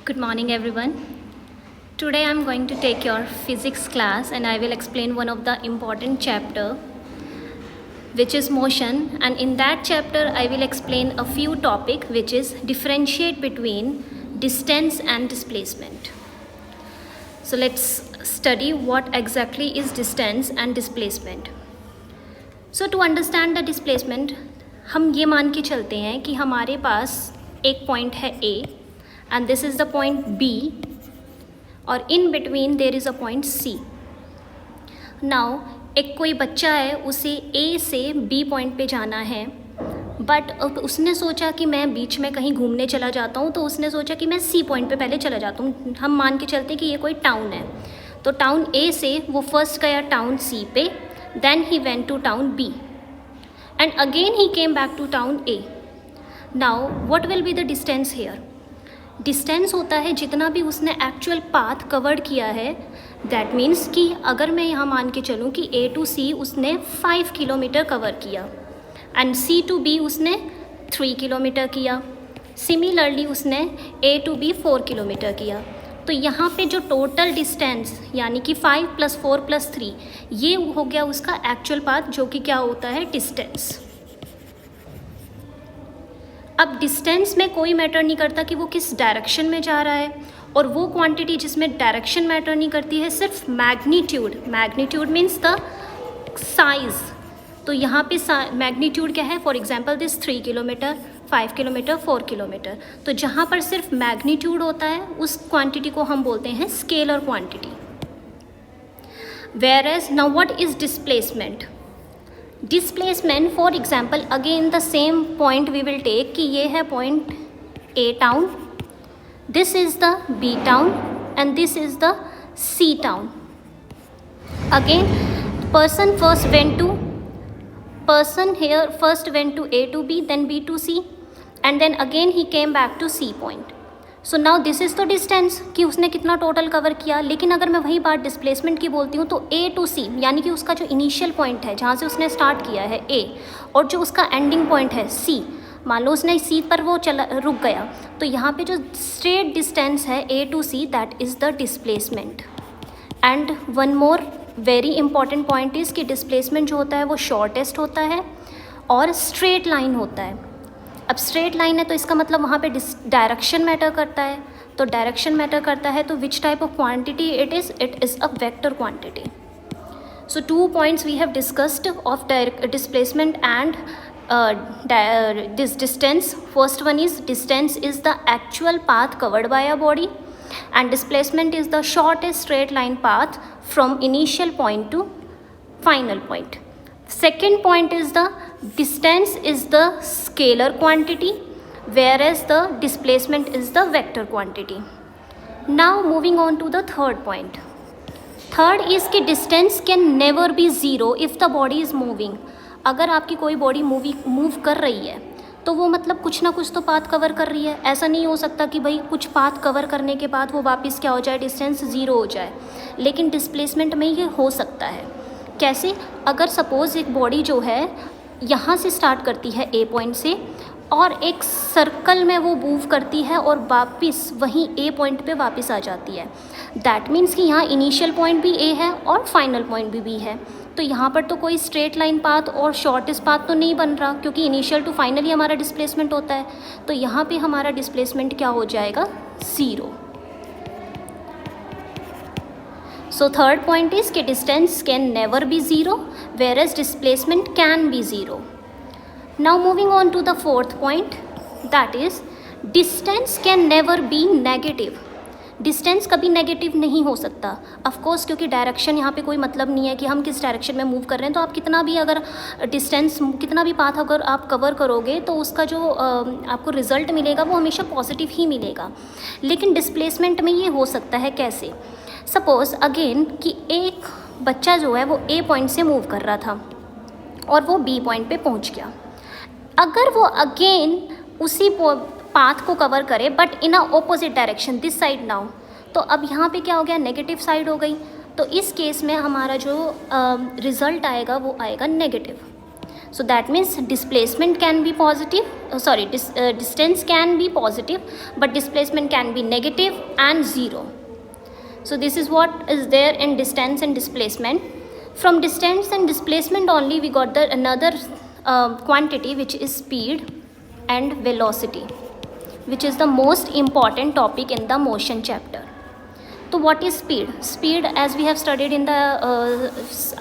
Good morning, everyone. Today I'm going to take your physics class and I will explain one of the important chapter which is motion, and in that chapter I will explain a few topic which is differentiate between distance and displacement. So let's study what exactly is distance and displacement. So to understand the displacement, हम ये मान के चलते हैं कि हमारे पास एक point है A and this is the point B और in between there is a point C. Now एक कोई बच्चा है, उसे A से B पॉइंट पे जाना है, बट उसने सोचा कि मैं बीच में कहीं घूमने चला जाता हूँ, तो उसने सोचा कि मैं C पॉइंट पे पहले चला जाता हूँ. हम मान के चलते हैं कि ये कोई टाउन है, तो टाउन A से वो फर्स्ट गया टाउन C पे, then he went to town B and again he came back to town A. Now what will be the distance here? Distance होता है जितना भी उसने एक्चुअल पाथ कवर्ड किया है. दैट मीन्स कि अगर मैं यहाँ मान के चलूँ कि A टू C उसने 5 किलोमीटर कवर किया एंड C टू B उसने 3 किलोमीटर किया. सिमिलरली उसने A टू B 4 किलोमीटर किया. तो यहाँ पे जो टोटल डिस्टेंस यानी कि 5 + 4 + 3 ये हो गया उसका एक्चुअल पाथ, जो कि क्या होता है डिस्टेंस. अब डिस्टेंस में कोई मैटर नहीं करता कि वो किस डायरेक्शन में जा रहा है, और वो क्वांटिटी जिसमें डायरेक्शन मैटर नहीं करती है, सिर्फ magnitude. Magnitude means the size. तो यहाँ पे मैग्नीट्यूड क्या है? For example this 3 kilometre, 5 kilometre, 4 kilometre. तो जहाँ पर सिर्फ मैग्नीट्यूड होता है उस क्वांटिटी को हम बोलते हैं scalar quantity. Whereas now what is displacement? Displacement for example again the same point we will take कि ये है point A town, this is the B town and this is the C town. Again person here first went to A to B, then B to C, and then again he came back to C point. So now this is the distance कि उसने कितना total cover किया. लेकिन अगर मैं वही बात displacement की बोलती हूँ तो A टू C यानी कि उसका जो इनिशियल पॉइंट है जहाँ से उसने स्टार्ट किया है A, और जो उसका एंडिंग पॉइंट है C, मान लो उसने C पर वो रुक गया, तो यहाँ पे जो स्ट्रेट डिस्टेंस है A to C that is the displacement. And one more very important point is कि डिस्प्लेसमेंट जो होता है वो शॉर्टेस्ट होता है और स्ट्रेट लाइन होता है. अब स्ट्रेट लाइन है तो इसका मतलब वहाँ पे डायरेक्शन मैटर करता है. तो डायरेक्शन मैटर करता है तो which type of quantity it is a vector quantity. So 2 points we have discussed of displacement and this distance. First one is distance is the actual path covered by a body and displacement is the shortest straight line path from initial point to final point. Second point is the distance is the scalar quantity whereas the displacement is the vector quantity. Now moving on to the third point. Third is कि distance can never be zero if the body is moving. अगर आपकी कोई body move कर रही है तो वो मतलब कुछ ना कुछ तो पाथ कवर कर रही है. ऐसा नहीं हो सकता कि भाई कुछ पाथ कवर करने के बाद वो वापस क्या हो जाए, डिस्टेंस ज़ीरो हो जाए. लेकिन डिस्प्लेसमेंट में ये हो सकता है. कैसे? अगर सपोज़ एक बॉडी जो है यहाँ से स्टार्ट करती है A पॉइंट से और एक सर्कल में वो मूव करती है और वापस वहीं A पॉइंट पे वापस आ जाती है. दैट मीन्स कि यहाँ इनिशियल पॉइंट भी A है और फाइनल पॉइंट भी B है. तो यहाँ पर तो कोई स्ट्रेट लाइन पाथ और शॉर्टेस्ट पाथ तो नहीं बन रहा, क्योंकि इनिशियल टू फाइनल ही हमारा डिस्प्लेसमेंट होता है. तो यहाँ पे हमारा डिस्प्लेसमेंट क्या हो जाएगा? Zero. So third point is कि distance can never be zero whereas displacement can be zero. Now moving on to the fourth point, that is distance can never be negative. Distance कभी negative नहीं हो सकता. Of course क्योंकि direction यहाँ पे कोई मतलब नहीं है कि हम किस डायरेक्शन में मूव कर रहे हैं. तो आप कितना भी अगर डिस्टेंस कितना भी पाथ अगर आप कवर करोगे तो उसका जो आपको रिजल्ट मिलेगा वो हमेशा पॉजिटिव ही मिलेगा. लेकिन डिस्प्लेसमेंट में ये हो सकता है कैसे? सपोज़ अगेन कि एक बच्चा जो है वो A पॉइंट से मूव कर रहा था और वो B पॉइंट पे पहुंच गया. अगर वो अगेन उसी पाथ को कवर करे but in a opposite direction this side now, तो अब यहाँ पे क्या हो गया? नेगेटिव साइड हो गई. तो इस केस में हमारा जो रिज़ल्ट आएगा वो आएगा negative. So that means displacement can be positive, distance can be positive, but displacement can be negative and zero. So this is what is there in distance and displacement. From distance and displacement only we got the another quantity, which is speed and velocity, which is the most important topic in the motion chapter. So what is speed? Speed, as we have studied in the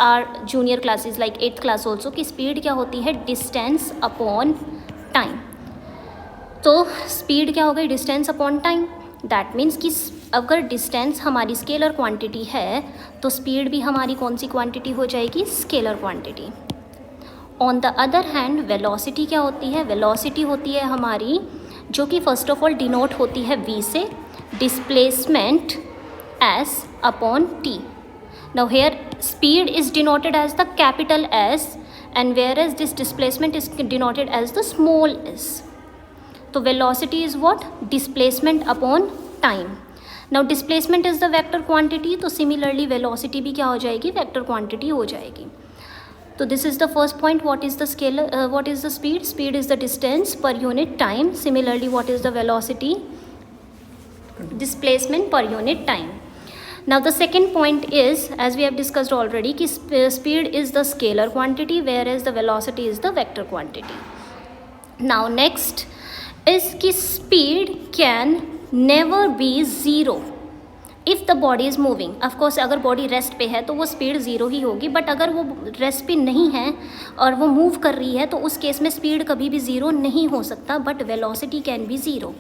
our junior classes like 8th class also, कि speed क्या होती है? Distance upon time. तो speed क्या हो गई? Distance upon time. That means कि अगर distance हमारी स्केलर क्वांटिटी है तो speed भी हमारी कौन सी क्वांटिटी हो जाएगी? Scalar quantity. On the other hand velocity क्या होती है? वेलोसिटी होती है हमारी, जो कि फर्स्ट ऑफ ऑल डिनोट होती है v से, displacement s upon t. Now here speed is denoted as the capital S and whereas this displacement is denoted as the small s. तो velocity is what? Displacement upon time. Now displacement is the vector quantity, तो similarly velocity भी क्या हो जाएगी? Vector quantity हो जाएगी. So this is the first point. What is the scalar? What is the speed? Speed is the distance per unit time. Similarly, what is the velocity? Displacement per unit time. Now the second point is, as we have discussed already, कि speed is the scalar quantity whereas the velocity is the vector quantity. Now next is कि speed can never be zero if the body is moving. Of course अगर body rest पे है तो वो speed zero ही होगी, but अगर वो rest पे नहीं है और वो move कर रही है तो उस केस में speed कभी भी ज़ीरो नहीं हो सकता, but velocity can be zero.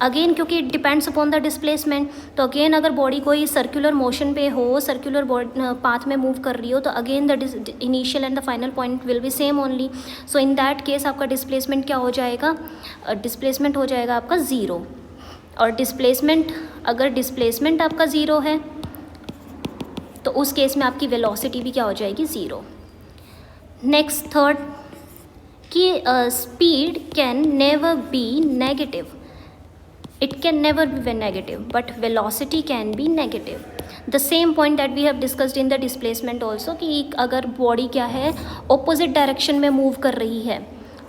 Again क्योंकि it depends upon the displacement, तो अगेन अगर बॉडी कोई सर्कुलर मोशन पे हो, सर्कुलर पाथ में मूव कर रही हो, तो again the initial and the final point will be same only. So in that case आपका डिस्प्लेसमेंट क्या हो जाएगा? डिस्प्लेसमेंट हो जाएगा आपका ज़ीरो. और डिस्प्लेसमेंट, अगर डिस्प्लेसमेंट आपका ज़ीरो है तो उस केस में आपकी वेलोसिटी भी क्या हो जाएगी? ज़ीरो. नेक्स्ट थर्ड कि speed can never be negative. It can never be negative, but velocity can be negative. The same point that we have discussed in the displacement also, कि अगर body क्या है, opposite direction में move कर रही है.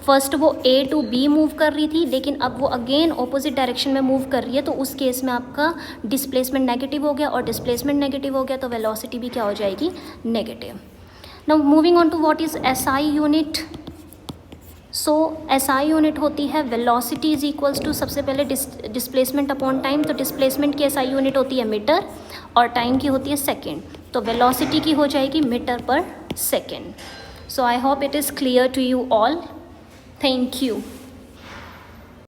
First वो A to B move कर रही थी, लेकिन अब वो अगेन opposite direction में मूव कर रही है, तो उस केस में आपका डिस्प्लेसमेंट नेगेटिव हो गया, और डिस्प्लेसमेंट नेगेटिव हो गया तो वेलोसिटी भी क्या हो जाएगी? Negative. Now moving on to what is SI unit. So SI unit होती है वेलोसिटी इज इक्वल्स टू, सबसे पहले डिस्प्लेसमेंट अपॉन टाइम. तो डिस्प्लेसमेंट की SI यूनिट होती है मीटर और टाइम की होती है सेकेंड. तो वेलोसिटी की हो जाएगी मीटर पर second. So I hope it is clear to you all. Thank you.